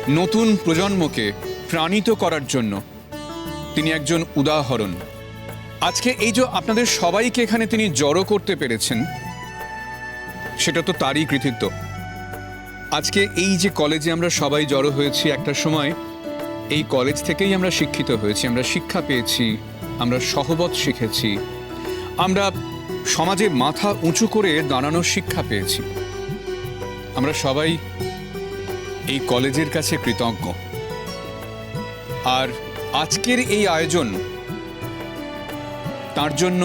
নতুন প্রজন্মকে প্রাণিত করার জন্য তিনি একজন উদাহরণ। আজকে এই যে আপনাদের সবাইকে এখানে তিনি জড়ো করতে পেরেছেন, সেটা তো তারই কৃতিত্ব। আজকে এই যে কলেজে আমরা সবাই জড়ো হয়েছি, একটা সময় এই কলেজ থেকেই আমরা শিক্ষিত হয়েছি, আমরা শিক্ষা পেয়েছি, আমরা সহবত শিখেছি, আমরা সমাজে মাথা উঁচু করে দাঁড়ানোর শিক্ষা পেয়েছি। আমরা সবাই এই কলেজের কাছে কৃতজ্ঞ। আর আজকের এই আয়োজন, তার জন্য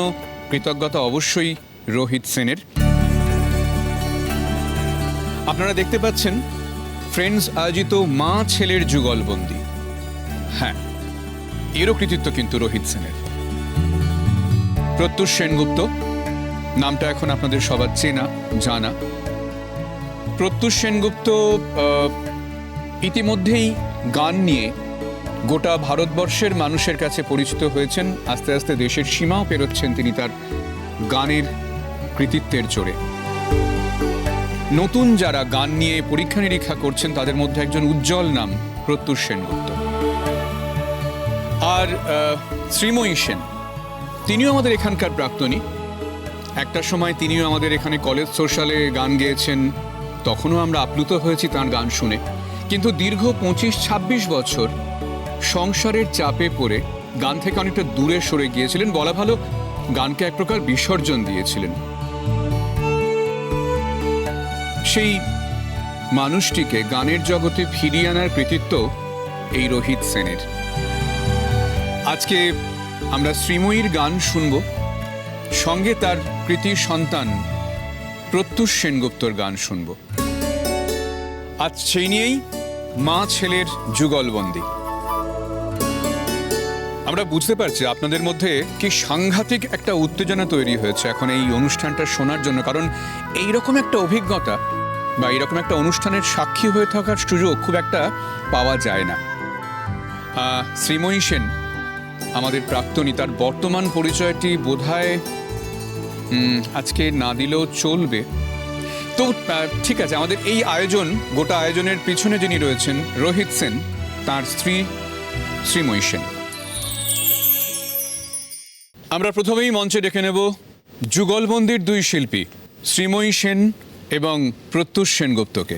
কৃতজ্ঞতা অবশ্যই রোহিত সেনের। আপনারা দেখতে পাচ্ছেন ফ্রেন্ডস আয়োজিত মা ছেলের যুগলবন্দি। হ্যাঁ, এরও কৃতিত্ব কিন্তু রোহিত সেনের। প্রত্যুষ সেনগুপ্ত নামটা এখন আপনাদের সবার চেনা জানা। প্রত্যুষ সেনগুপ্ত ইতিমধ্যেই গান নিয়ে গোটা ভারতবর্ষের মানুষের কাছে পরিচিত হয়েছেন। আস্তে আস্তে দেশের সীমাও পেরোচ্ছেন তিনি তার গানের কৃতিত্বের জোরে। নতুন যারা গান নিয়ে পরীক্ষা নিরীক্ষা করছেন তাদের মধ্যে একজন উজ্জ্বল নাম প্রত্যুষ সেনগুপ্ত। আর শ্রীময়ী সেন, তিনিও আমাদের এখানকার প্রাক্তনী। একটা সময় তিনিও আমাদের এখানে কলেজ সোশ্যালে গান গেয়েছেন, তখনও আমরা আপ্লুত হয়েছি তাঁর গান শুনে। কিন্তু দীর্ঘ 25-26 বছর সংসারের চাপে পড়ে গান থেকে অনেকটা দূরে সরে গিয়েছিলেন, বলা ভালো গানকে এক প্রকার বিসর্জন দিয়েছিলেন। সেই মানুষটিকে গানের জগতে ফিরিয়ে আনার কৃতিত্ব এই রোহিত সেনের। আজকে আমরা শ্রীময়ীর গান শুনব, সঙ্গে তার কৃতি সন্তান প্রত্যুষ সেনগুপ্তর গান শুনব। আজ সেই নিয়েই মা ছেলের যুগলবন্দি। আমরা বুঝতে পারছি আপনাদের মধ্যে কি সাংঘাতিক একটা উত্তেজনা তৈরি হয়েছে এখন এই অনুষ্ঠানটা শোনার জন্য, কারণ এইরকম একটা অভিজ্ঞতা বা এইরকম একটা অনুষ্ঠানের সাক্ষী হয়ে থাকার সুযোগ খুব একটা পাওয়া যায় না। শ্রীময়ী সেন আমাদের প্রাক্তনী, তার বর্তমান পরিচয়টি বোধহয় আজকে না দিলেও চলবে। তো ঠিক আছে, আমাদের এই আয়োজন, গোটা আয়োজনের পিছনে যিনি রয়েছেন রোহিত সেন, তার স্ত্রী শ্রীময়ী সেন। আমরা প্রথমেই মঞ্চে ডেকে নেব যুগলবন্দির দুই শিল্পী শ্রীময়ী সেন এবং প্রত্যুষ সেনগুপ্তকে।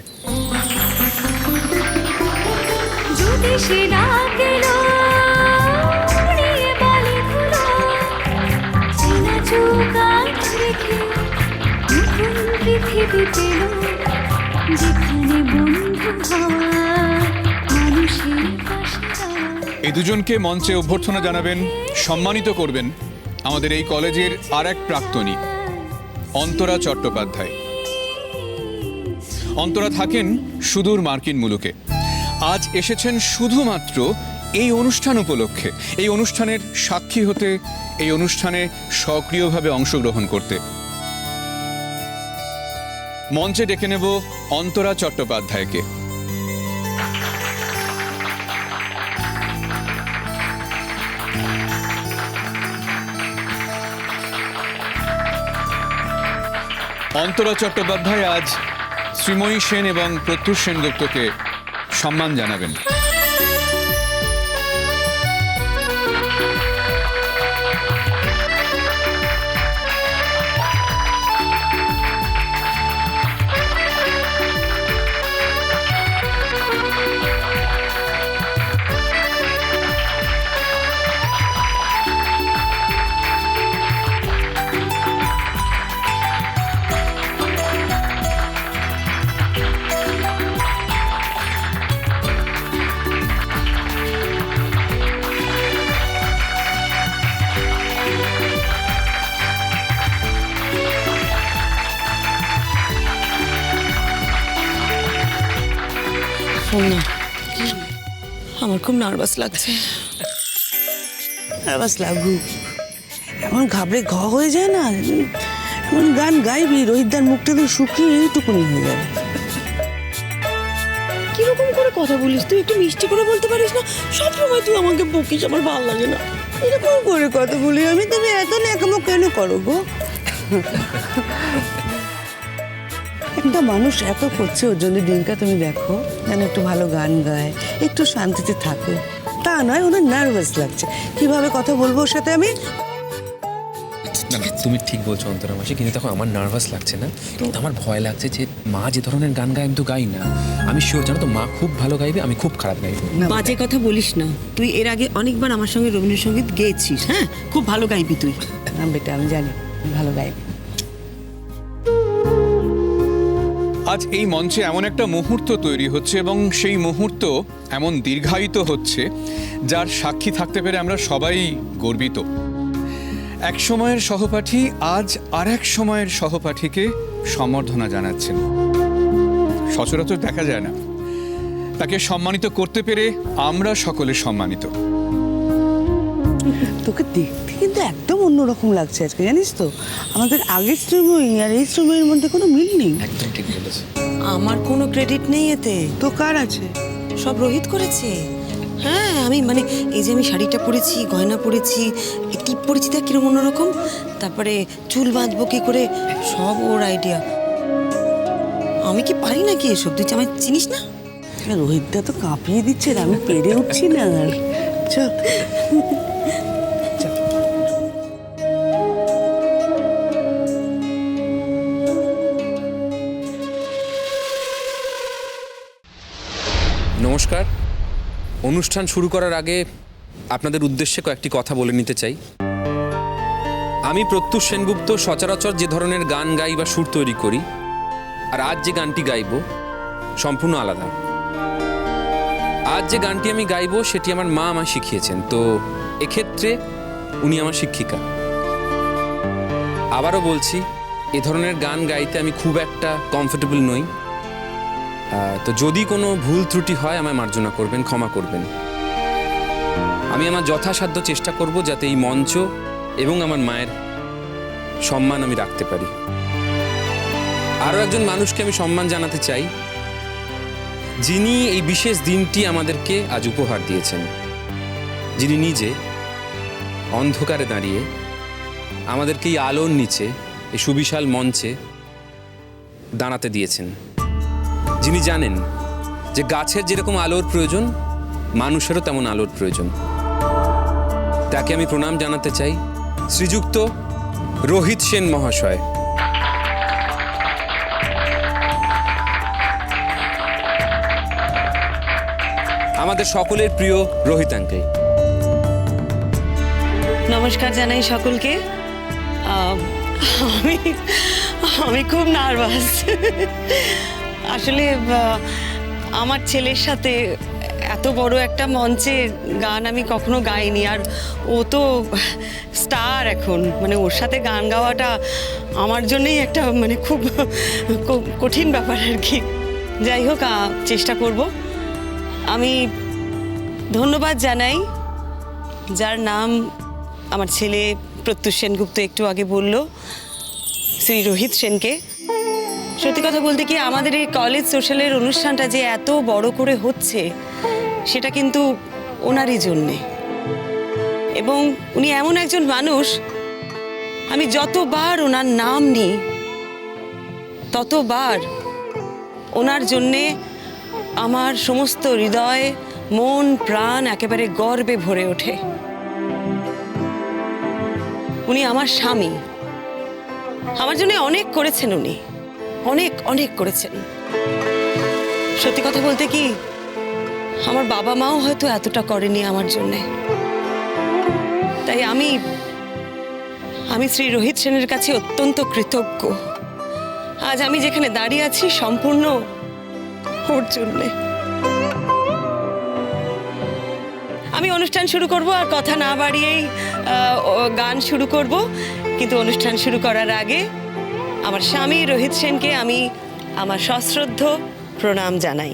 এই দুজনকে মঞ্চে অভ্যর্থনা জানাবেন, সম্মানিত করবেন আমাদের এই কলেজের আর এক প্রাক্তনী অন্তরা চট্টোপাধ্যায়। অন্তরা থাকেন সুদূর মার্কিন মুলুকে। আজ এসেছেন শুধুমাত্র এই অনুষ্ঠান উপলক্ষে, এই অনুষ্ঠানের সাক্ষী হতে, এই অনুষ্ঠানে সক্রিয়ভাবে অংশগ্রহণ করতে। মঞ্চে ডেকে নেব অন্তরা চট্টোপাধ্যায়কে। অন্তরা চট্টোপাধ্যায় আজ শ্রীময়ী সেন এবং প্রত্যুষ সেনগুপ্তকে সম্মান জানাবেন। আমার খুব নার্ভাস লাগছে। নার্ভাস লাগুক, এমন ঘাবড়ে হয়ে যায় না। এমন গান গাইবি রোহিতদার মুখটা তো শুকিয়ে এইটুকুনি হয়ে যাবে। কিরকম করে কথা বলিস তুই? একটু মিষ্টি করে বলতে পারিস না? সবসময় তুই আমাকে বকিস, আমার ভালো লাগে না। এরকম করে কথা বলি আমি? তুমি এত ন্যাকামো কেন করো গো? একটা মানুষ এত করছে ওর জন্য, ডিঙ্কা তুমি দেখো যেন একটু ভালো গান গায়, একটু শান্তিতে থাকে। তা নয়, ওনার নার্ভাস লাগছে। কিভাবে কথা বলবো ওর সাথে আমি? না না, তুমি ঠিক বলছো অন্তরা মাসি, কিন্তু দেখো আমার নার্ভাস লাগছে না, কিন্তু আমার ভয় লাগছে যে মা যে ধরনের গান গায় আমি তো গাই না। আমি শিওর জানো তো মা খুব ভালো গাইবে, আমি খুব খারাপ গাইবো। বাজে কথা বলিস না, তুই এর আগে অনেকবার আমার সঙ্গে রবীন্দ্রসঙ্গীত গেয়েছিস। হ্যাঁ, খুব ভালো গাইবি তুই। না বেটা, আমি জানি তুমি ভালো গাইবে। আজ এই মঞ্চে এমন একটা মুহূর্ত তৈরি হচ্ছে এবং সেই মুহূর্ত এমন দীর্ঘায়িত হচ্ছে যার সাক্ষী থাকতে পেরে আমরা সবাই গর্বিত। এক সময়ের সহপাঠী আজ আর এক সময়ের সহপাঠীকে সম্বর্ধনা জানাচ্ছেন। সচরাচর দেখা যায় না। তাকে সম্মানিত করতে পেরে আমরা সকলে সম্মানিত। তোকে দেখতে কিন্তু একদম অন্যরকম লাগছে আজকে, জানিস তো? আমাদের আগের শ্রমই আর এই শ্রমের মধ্যে কোনো মিল নেই। একদম ঠিক বলেছো। আমার কোনো ক্রেডিট নেই এতে, তো কার আছে? সব রোহিত করেছে। হ্যাঁ, আমি মানে এই যে আমি শাড়িটা পরেছি, গয়না পরেছি, এই টিপ পরেছি, দেখ কিরকম অন্যরকম, তারপরে চুল বাঁধবো কি করে, সব ওর আইডিয়া। আমি কি পারি নাকি এসব? তুই আমায় চিনিস না? রোহিতদা তো কাঁপিয়ে দিচ্ছে, আমি পেরে উঠছি না আর। চল নমস্কার। অনুষ্ঠান শুরু করার আগে আপনাদের উদ্দেশ্যে কয়েকটি কথা বলে নিতে চাই। আমি প্রত্যুষ সেনগুপ্ত সচরাচর যে ধরনের গান গাই বা সুর তৈরি করি, আর আজ যে গানটি গাইব সম্পূর্ণ আলাদা। আজ যে গানটি আমি গাইব সেটি আমার মা আমায় শিখিয়েছেন, তো এক্ষেত্রে উনি আমার শিক্ষিকা। আবারও বলছি, এ ধরনের গান গাইতে আমি খুব একটা কমফোর্টেবল নই। তো যদি কোনো ভুল ত্রুটি হয় আমায় মার্জনা করবেন, ক্ষমা করবেন। আমি আমার যথাসাধ্য চেষ্টা করব যাতে এই মঞ্চ এবং আমার মায়ের সম্মান আমি রাখতে পারি। আরও একজন মানুষকে আমি সম্মান জানাতে চাই, যিনি এই বিশেষ দিনটি আমাদেরকে আজ উপহার দিয়েছেন, যিনি নিজে অন্ধকারে দাঁড়িয়ে আমাদেরকে এই আলোর নিচে, এই সুবিশাল মঞ্চে দাঁড়াতে দিয়েছেন, যিনি জানেন যে গাছের যেরকম আলোর প্রয়োজন, মানুষেরও তেমন আলোর প্রয়োজন। তাকে আমি প্রণাম জানাতে চাই, শ্রীযুক্ত রোহিত সেন মহাশয়। আমাদের সকলের প্রিয় রোহিত আঙ্কেল। নমস্কার জানাই সকলকে। আমি আমি খুব নার্ভাস আসলে। আমার ছেলের সাথে এত বড় একটা মঞ্চে গান আমি কখনো গাইনি, আর ও তো স্টার এখন, মানে ওর সাথে গান গাওয়াটা আমার জন্যই একটা মানে খুব কঠিন ব্যাপার আর কি। যাই হোক, চেষ্টা করব। আমি ধন্যবাদ জানাই যার নাম আমার ছেলে প্রত্যুষ সেনগুপ্ত একটু আগে বলল, শ্রী রোহিত সেনকে। সত্যি কথা বলতে কি, আমাদের এই কলেজ সোশ্যালের অনুষ্ঠানটা যে এত বড় করে হচ্ছে সেটা কিন্তু ওনারই জন্যে। এবং উনি এমন একজন মানুষ, আমি যতবার ওনার নাম নিই ততবার ওনার জন্যে আমার সমস্ত হৃদয়, মন, প্রাণ একেবারে গর্বে ভরে ওঠে। উনি আমার স্বামী, আমার জন্য অনেক করেছেন, উনি অনেক অনেক করেছেন। সত্যি কথা বলতে কি, আমার বাবা মাও হয়তো এতটা করেনি আমার জন্যে। তাই আমি শ্রী রোহিত সেনের কাছে অত্যন্ত কৃতজ্ঞ। আজ আমি যেখানে দাঁড়িয়ে আছি সম্পূর্ণ ওর জন্যে। আমি অনুষ্ঠান শুরু করব, আর কথা না বাড়িয়েই গান শুরু করব। কিন্তু অনুষ্ঠান শুরু করার আগে আমার স্বামী রোহিত সেনকে আমি আমার সশ্রদ্ধ প্রণাম জানাই।